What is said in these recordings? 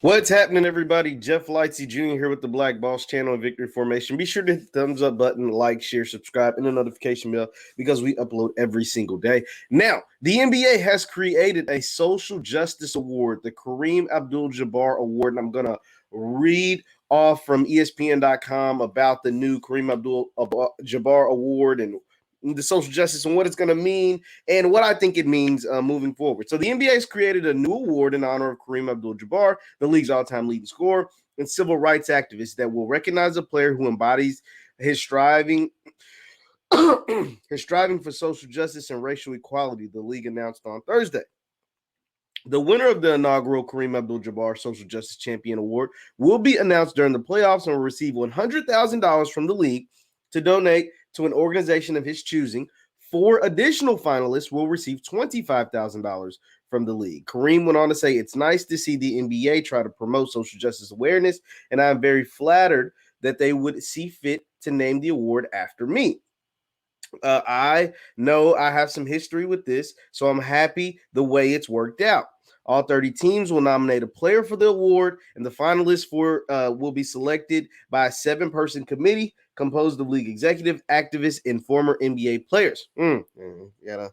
What's happening, everybody? Jeff Lightsy Jr. here with the Black Boss channel and Victory Formation. Be sure to hit the thumbs up button, like, share, subscribe, and the notification bell because we upload every single day. Now, the NBA has created a social justice award, the Kareem Abdul-Jabbar Award, and I'm going to read off from ESPN.com about the new Kareem Abdul-Jabbar Award and the social justice and what it's going to mean and what I think it means moving forward. So the NBA has created a new award in honor of Kareem Abdul-Jabbar, the league's all-time leading scorer and civil rights activist, that will recognize a player who embodies his striving for social justice and racial equality, the league announced on Thursday. The winner of the inaugural Kareem Abdul-Jabbar Social Justice Champion Award will be announced during the playoffs and will receive $100,000 from the league to donate to an organization of his choosing. 4 additional finalists will receive $25,000 from the league. Kareem went on to say, "It's nice to see the NBA try to promote social justice awareness, and I'm very flattered that they would see fit to name the award after me. I know I have some history with this, so I'm happy the way it's worked out. All 30 teams will nominate a player for the award, and the finalists will be selected by a 7-person committee composed of league executive, activists, and former NBA players." Gotta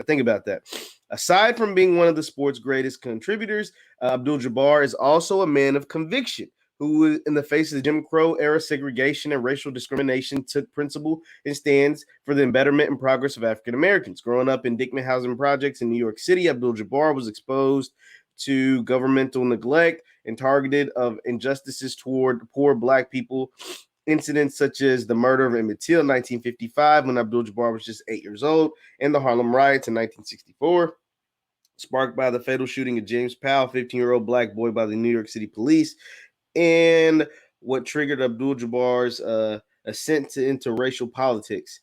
think about that. Aside from being one of the sport's greatest contributors, Abdul-Jabbar is also a man of conviction who, in the face of the Jim Crow era segregation and racial discrimination, took principle and stands for the betterment and progress of African Americans. Growing up in Dickman housing projects in New York City, Abdul-Jabbar was exposed to governmental neglect and targeted of injustices toward poor Black people. Incidents such as the murder of Emmett Till in 1955, when Abdul-Jabbar was just 8 years old, and the Harlem riots in 1964, sparked by the fatal shooting of James Powell, 15-year-old Black boy, by the New York City police, and what triggered Abdul-Jabbar's ascent into racial politics.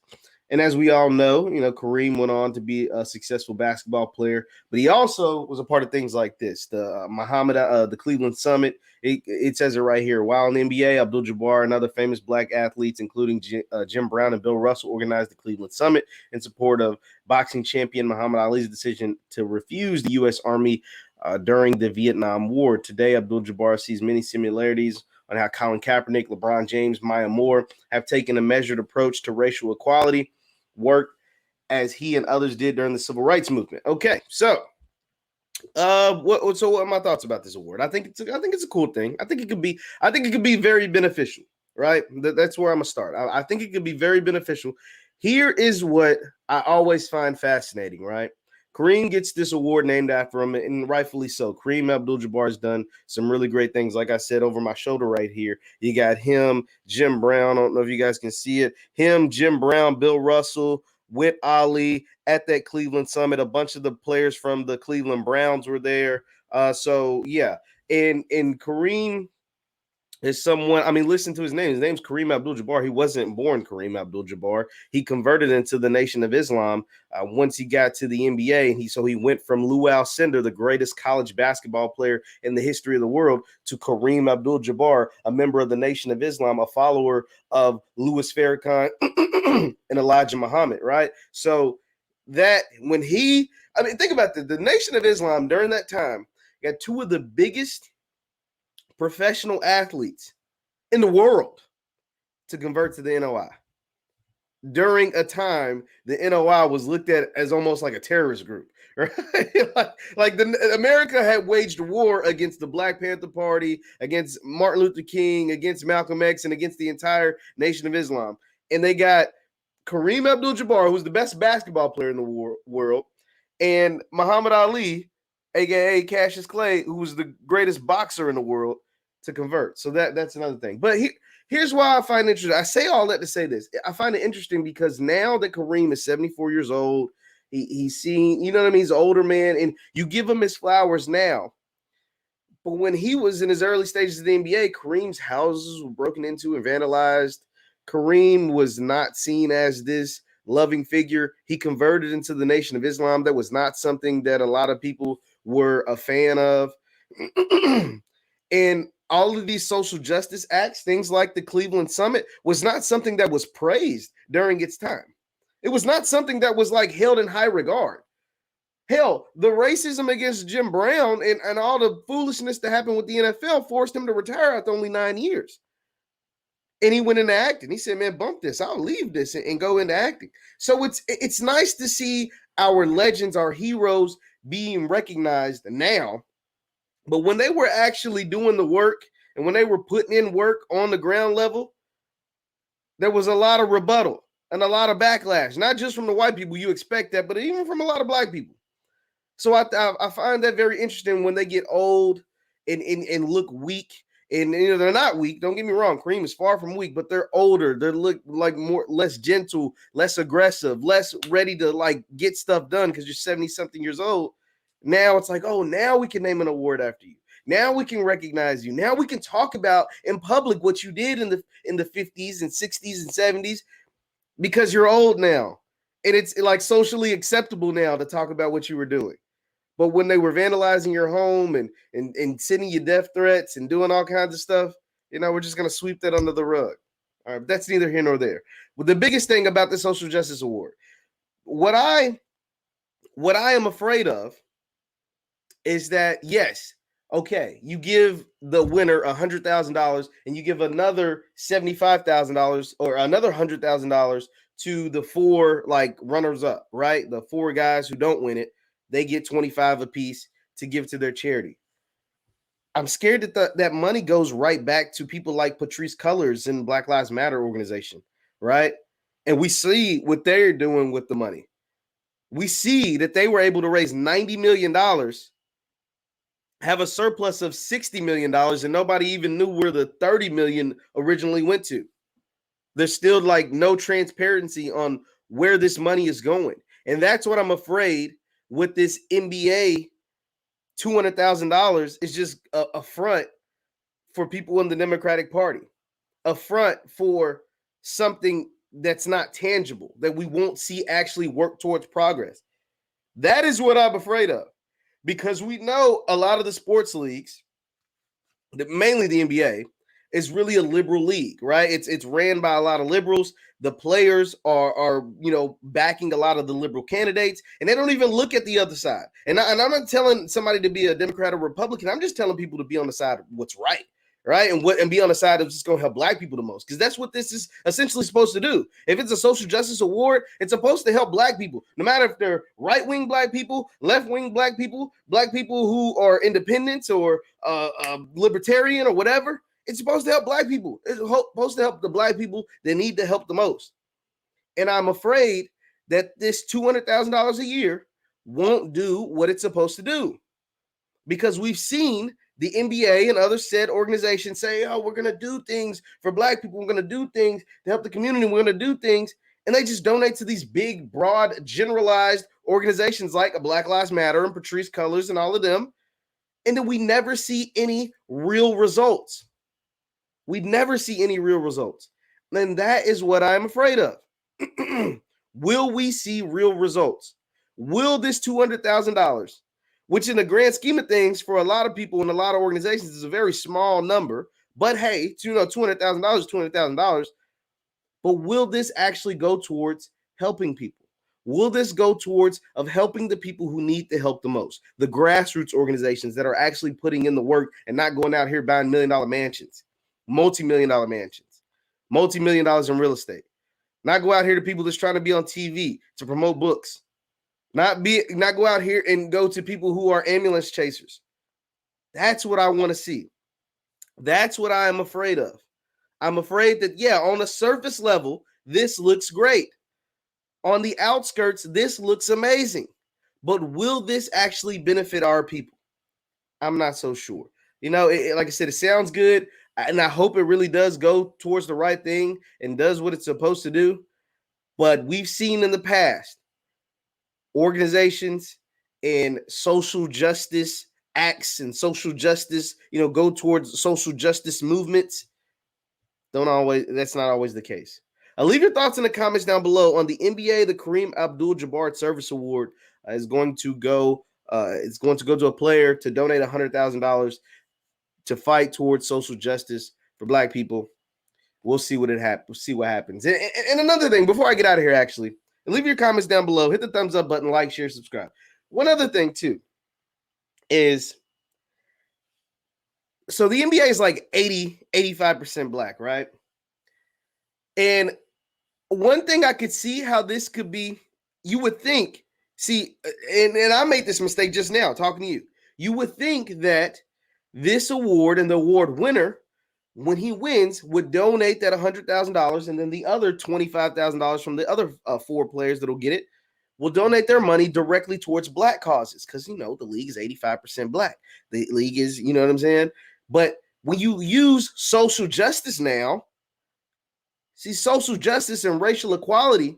And as we all know, Kareem went on to be a successful basketball player, but he also was a part of things like this. The Cleveland Summit, it says it right here. While in the NBA, Abdul-Jabbar and other famous Black athletes, including Jim Brown and Bill Russell, organized the Cleveland Summit in support of boxing champion Muhammad Ali's decision to refuse the U.S. Army during the Vietnam War. Today, Abdul-Jabbar sees many similarities on how Colin Kaepernick, LeBron James, Maya Moore have taken a measured approach to racial equality, work as he and others did during the civil rights movement. Okay, so what are my thoughts about this award? I think it's a cool thing. I think it could be very beneficial, right? That's where I'm gonna start. I think it could be very beneficial. Here is what I always find fascinating, right? Kareem gets this award named after him, and rightfully so. Kareem Abdul-Jabbar has done some really great things. Like I said, over my shoulder right here, you got him, Jim Brown. I don't know if you guys can see it. Him, Jim Brown, Bill Russell, with Ali at that Cleveland Summit. A bunch of the players from the Cleveland Browns were there. So yeah, and Kareem is someone, listen to his name. His name's Kareem Abdul-Jabbar. He wasn't born Kareem Abdul-Jabbar. He converted into the Nation of Islam once he got to the NBA. And he went from Lew Alcindor, the greatest college basketball player in the history of the world, to Kareem Abdul-Jabbar, a member of the Nation of Islam, a follower of Louis Farrakhan and Elijah Muhammad, right? So that when think about the Nation of Islam during that time got 2 of the biggest professional athletes in the world to convert to the NOI during a time the NOI was looked at as almost like a terrorist group, right? America had waged war against the Black Panther Party, against Martin Luther King, against Malcolm X, and against the entire Nation of Islam. And they got Kareem Abdul-Jabbar, who's the best basketball player in the world, and Muhammad Ali, aka Cassius Clay, who's the greatest boxer in the world, to convert. So that's another thing. But here's why I find it interesting. I say all that to say this. I find it interesting because now that Kareem is 74 years old, he's seen, he's an older man, and you give him his flowers now. But when he was in his early stages of the NBA, Kareem's houses were broken into and vandalized. Kareem was not seen as this loving figure. He converted into the Nation of Islam. That was not something that a lot of people were a fan of. And all of these social justice acts, things like the Cleveland Summit, was not something that was praised during its time. It was not something that was held in high regard. Hell, the racism against Jim Brown and all the foolishness that happened with the NFL forced him to retire after only 9 years. And he went into acting. He said, man, bump this. I'll leave this and go into acting. So it's nice to see our legends, our heroes being recognized now. But when they were actually doing the work and when they were putting in work on the ground level, there was a lot of rebuttal and a lot of backlash, not just from the white people. You expect that, but even from a lot of black people. So I find that very interesting when they get old and look weak. And they're not weak. Don't get me wrong. Kareem is far from weak, but they're older. They look like less gentle, less aggressive, less ready to like get stuff done because you're 70-something years old. Now it's like, oh, now we can name an award after you. Now we can recognize you. Now we can talk about in public what you did in the 50s and 60s and 70s because you're old now. And it's like socially acceptable now to talk about what you were doing. But when they were vandalizing your home and sending you death threats and doing all kinds of stuff, we're just going to sweep that under the rug. All right, that's neither here nor there. But the biggest thing about the Social Justice Award, what I am afraid of is that, yes, okay, you give the winner $100,000 and you give another $75,000 or another $100,000 to the four like runners up, right? The four guys who don't win it. They get $25 apiece to give to their charity. I'm scared that that money goes right back to people like Patrisse Cullors and Black Lives Matter organization, right? And we see what they're doing with the money. We see that they were able to raise $90 million, have a surplus of $60 million, and nobody even knew where the $30 million originally went to. There's still like no transparency on where this money is going. And that's what I'm afraid with this NBA $200,000 is just a front for people in the Democratic Party, a front for something that's not tangible, that we won't see actually work towards progress. That is what I'm afraid of, because we know a lot of the sports leagues, mainly the NBA, is really a liberal league, right? It's ran by a lot of liberals. The players are backing a lot of the liberal candidates, and they don't even look at the other side. And I'm not telling somebody to be a Democrat or Republican. I'm just telling people to be on the side of what's right, and be on the side of just going to help black people the most, because that's what this is essentially supposed to do. If it's a social justice award, it's supposed to help black people, no matter if they're right-wing black people, left-wing black people who are independents or libertarian or whatever. It's supposed to help black people. It's supposed to help the black people that need the help the most. And I'm afraid that this $200,000 a year won't do what it's supposed to do, because we've seen the NBA and other said organizations say, oh, we're going to do things for black people. We're going to do things to help the community. We're going to do things. And they just donate to these big, broad, generalized organizations like Black Lives Matter and Patrisse Cullors and all of them. And then we never see any real results. We never see any real results. And that is what I'm afraid of. Will we see real results? Will this $200,000, which in the grand scheme of things for a lot of people and a lot of organizations is a very small number, but hey, $200,000 is $200,000. But will this actually go towards helping people? Will this go towards of helping the people who need the help the most? The grassroots organizations that are actually putting in the work and not going out here buying $1 million mansions. Multi-million-dollar mansions, multi-million dollars in real estate. Not go out here to people that's trying to be on TV to promote books. Not go out here and go to people who are ambulance chasers. That's what I want to see. That's what I am afraid of. I'm afraid that, yeah, on the surface level, this looks great. On the outskirts, this looks amazing. But will this actually benefit our people? I'm not so sure. Like I said, it sounds good. And I hope it really does go towards the right thing and does what it's supposed to do. But we've seen in the past organizations and social justice acts and social justice, go towards social justice movements. That's not always the case. Leave your thoughts in the comments down below on the NBA. The Kareem Abdul-Jabbar Service Award is going to go. It's going to go to a player to donate $100,000 to fight towards social justice for black people. We'll see what happens. And another thing, before I get out of here, actually, leave your comments down below. Hit the thumbs up button, like, share, subscribe. one other thing too is, so the NBA is like 85% black, right? And one thing I could see how this could be, you would think, and I made this mistake just now talking to you. You would think that this award and the award winner, when he wins, would donate that $100,000, and then the other $25,000 from the other 4 players that'll get it will donate their money directly towards black causes, because the league is 85% black. The league is, you know what I'm saying? But when you use social justice now, see, social justice and racial equality,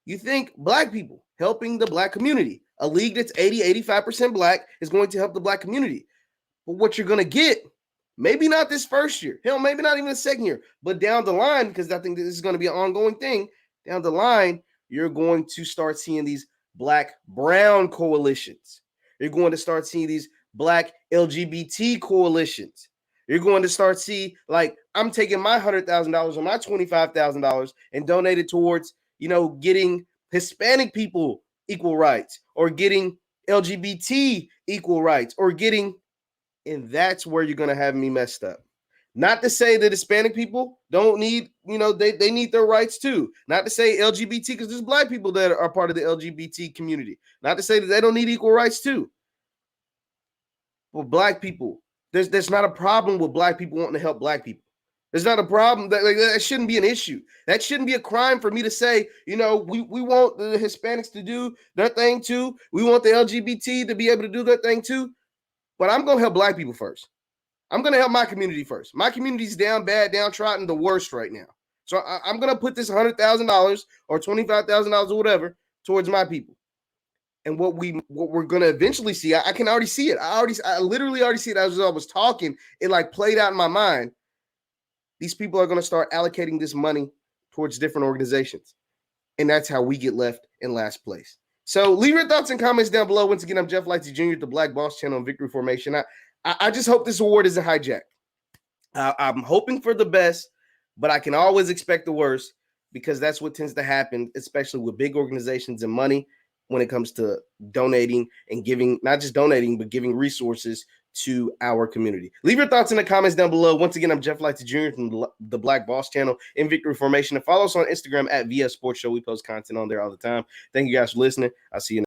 you think black people helping the black community. A league that's 85% black is going to help the black community. But what you're going to get, maybe not this first year, hell, maybe not even the second year, but down the line, because I think this is going to be an ongoing thing, down the line, you're going to start seeing these black-brown coalitions. You're going to start seeing these black LGBT coalitions. You're going to start see, like, I'm taking my $100,000 or my $25,000 and donate it towards, getting Hispanic people equal rights, or getting LGBT equal rights, or getting, and that's where you're going to have me messed up. Not to say that Hispanic people don't need, they need their rights too. Not to say LGBT, because there's black people that are part of the LGBT community. Not to say that they don't need equal rights too. But black people, there's not a problem with black people wanting to help black people. There's not a problem. That shouldn't be an issue. That shouldn't be a crime for me to say, we want the Hispanics to do their thing too. We want the LGBT to be able to do their thing too. But I'm going to help black people first. I'm going to help my community first. My community's down bad, downtrodden, the worst right now. So I'm going to put this $100,000 or $25,000 or whatever towards my people. And what we're going to eventually see, I can already see it. I literally already see it as I was talking. It like played out in my mind. These people are going to start allocating this money towards different organizations. And that's how we get left in last place. So leave your thoughts and comments down below. Once again, I'm Jeff Lightsy Jr. at the Black Boss Channel on Victory Formation. I just hope this award isn't hijacked. I'm hoping for the best, but I can always expect the worst, because that's what tends to happen, especially with big organizations and money, when it comes to donating and giving, not just donating, but giving resources to our community. Leave your thoughts in the comments down below. Once again, I'm Jeff Lightsy Jr. from the Black Boss Channel in Victory Formation. And follow us on Instagram at VS Sports Show. We post content on there all the time. Thank you guys for listening. I'll see you next time.